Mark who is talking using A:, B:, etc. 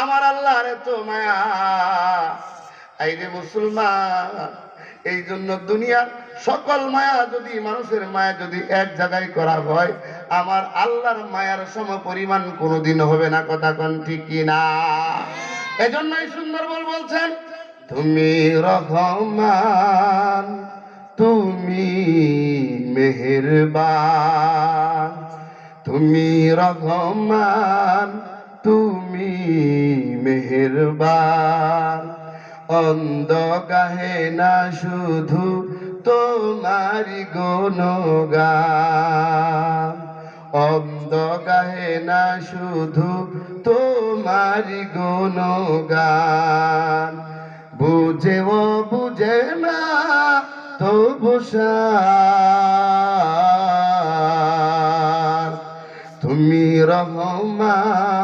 A: আমার আল্লাহর এত মায়া। আইরে মুসলমান, এই জন্য দুনিয়ার সকল মায়া যদি, মানুষের মায়া যদি এক জায়গায় করা হয়, আমার আল্লাহর মায়ার সম পরিমাণ কোনোদিন হবে না। কথা কোন ঠিক কিনা? এজন্যই সুন্দর বলছেন, তুমি রহমান, তুমি মেহেরবান, তুমি রহমান, তুমি মেহেরবান। অন্ধ গাহে না শুধু তোমারি গুণগান, অন্ধ গাহে না শুধু তোমারি গুণগান। বুঝেও বুঝে না তবু তুমি রহমান,